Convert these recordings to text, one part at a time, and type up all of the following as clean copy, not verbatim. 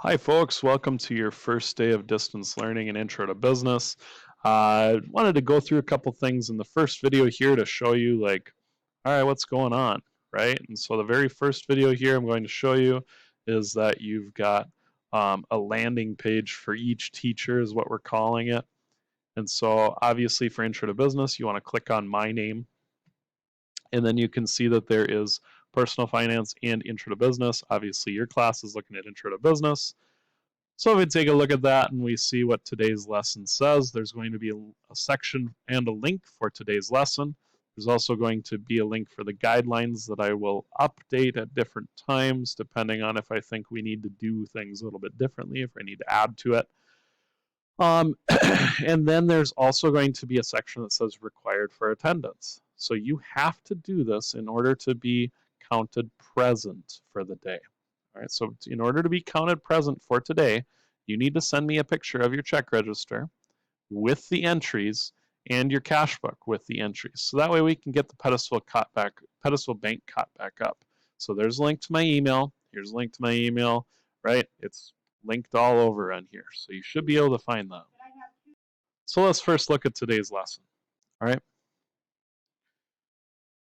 Hi, folks. Welcome to your first day of distance learning and intro to business. I wanted to go through a couple things in the first video here to show you, like, all right, what's going on, right? And so the very first video here I'm going to show you is that you've got a landing page for each teacher is what we're calling it. And so obviously for intro to business, you want to click on my name, and then you can see that there is personal finance and intro to business. Obviously your class is looking at intro to business. So if we take a look at that and we see what today's lesson says, there's going to be a section and a link for today's lesson. There's also going to be a link for the guidelines that I will update at different times, depending on if I think we need to do things a little bit differently, if I need to add to it. And then there's also going to be a section that says required for attendance. So you have to do this in order to be counted present for the day. All right, so in order to be counted present for today, you need to send me a picture of your check register with the entries and your cash book with the entries. So that way we can get the Pedestal Bank caught back up. So there's a link to my email. Here's a link to my email, right? It's linked all over on here. So you should be able to find that. So let's first look at today's lesson. All right.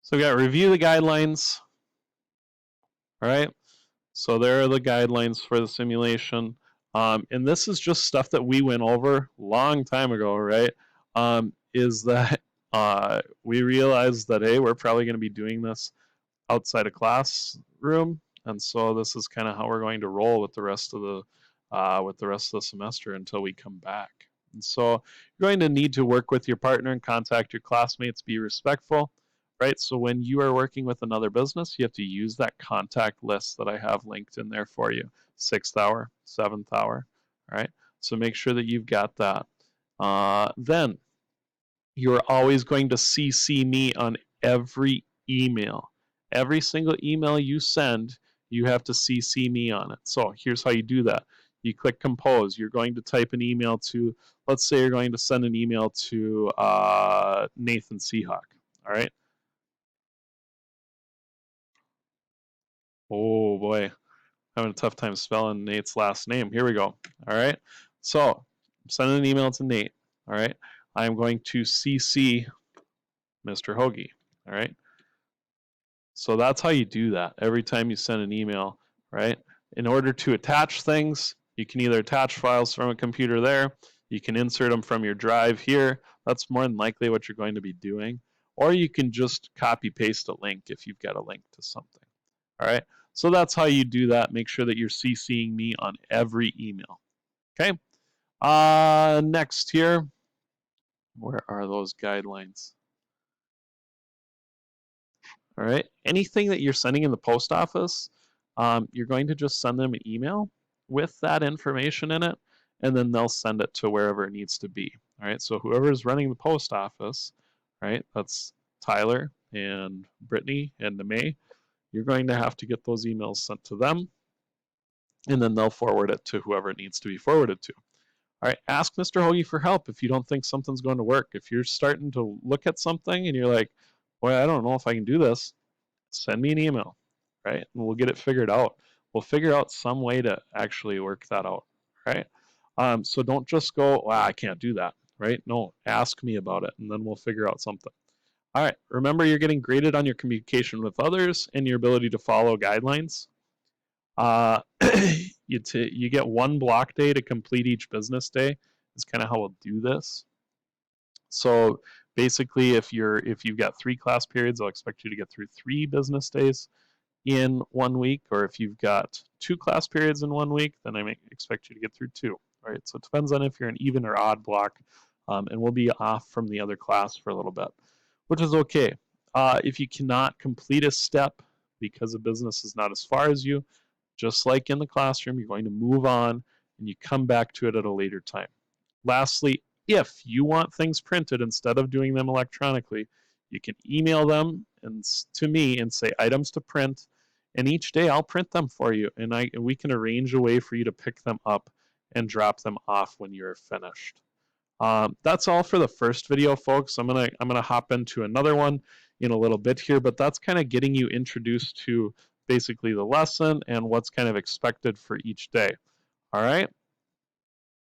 So we got review the guidelines. All right. So there are the guidelines for the simulation. And this is just stuff that we went over a long time ago, right? Is that we realized that, hey, we're probably going to be doing this outside a classroom. And so this is kind of how we're going to roll with the rest of the semester until we come back. And so you're going to need to work with your partner and contact your classmates, be respectful, right? So when you are working with another business, you have to use that contact list that I have linked in there for you. 6th hour, 7th hour, all right? So make sure that you've got that. Then you're always going to CC me on every email. Every single email you send, you have to CC me on it. So here's how you do that. You click compose. You're going to type an email to, let's say you're going to send an email to Nathan Seahawk. All right. Oh boy, having a tough time spelling Nate's last name. Here we go. All right. So I'm sending an email to Nate. All right. I'm going to CC Mr. Hoagie. All right. So that's how you do that every time you send an email, right? In order to attach things, you can either attach files from a computer there, you can insert them from your drive here. That's more than likely what you're going to be doing. Or you can just copy paste a link if you've got a link to something. All right. So that's how you do that. Make sure that you're CCing me on every email. Okay. Next here, where are those guidelines? All right. Anything that you're sending in the post office, you're going to just send them an email with that information in it, and then they'll send it to wherever it needs to be. All right. So whoever is running the post office, right? That's Tyler and Brittany and May. You're going to have to get those emails sent to them, and then they'll forward it to whoever it needs to be forwarded to. All right, ask Mr. Hoagie for help if you don't think something's going to work. If you're starting to look at something and you're like, boy, I don't know if I can do this, send me an email, right? And we'll get it figured out. We'll figure out some way to actually work that out, right? So don't just go, well, I can't do that, right? No, ask me about it, and then we'll figure out something. All right, remember you're getting graded on your communication with others and your ability to follow guidelines. You get one block day to complete each business day. Is kind of how we'll do this. So basically, if you've got 3 class periods, I'll expect you to get through 3 business days in 1 week. Or if you've got 2 class periods in 1 week, then I may expect you to get through 2. Right. So it depends on if you're an even or odd block, and we'll be off from the other class for a little bit, which is okay. If you cannot complete a step because a business is not as far as you, just like in the classroom, you're going to move on and you come back to it at a later time. Lastly, if you want things printed instead of doing them electronically, you can email them to me and say items to print, and each day I'll print them for you, and we can arrange a way for you to pick them up and drop them off when you're finished. That's all for the first video, folks. I'm gonna hop into another one in a little bit here, but that's kind of getting you introduced to basically the lesson and what's kind of expected for each day. All right.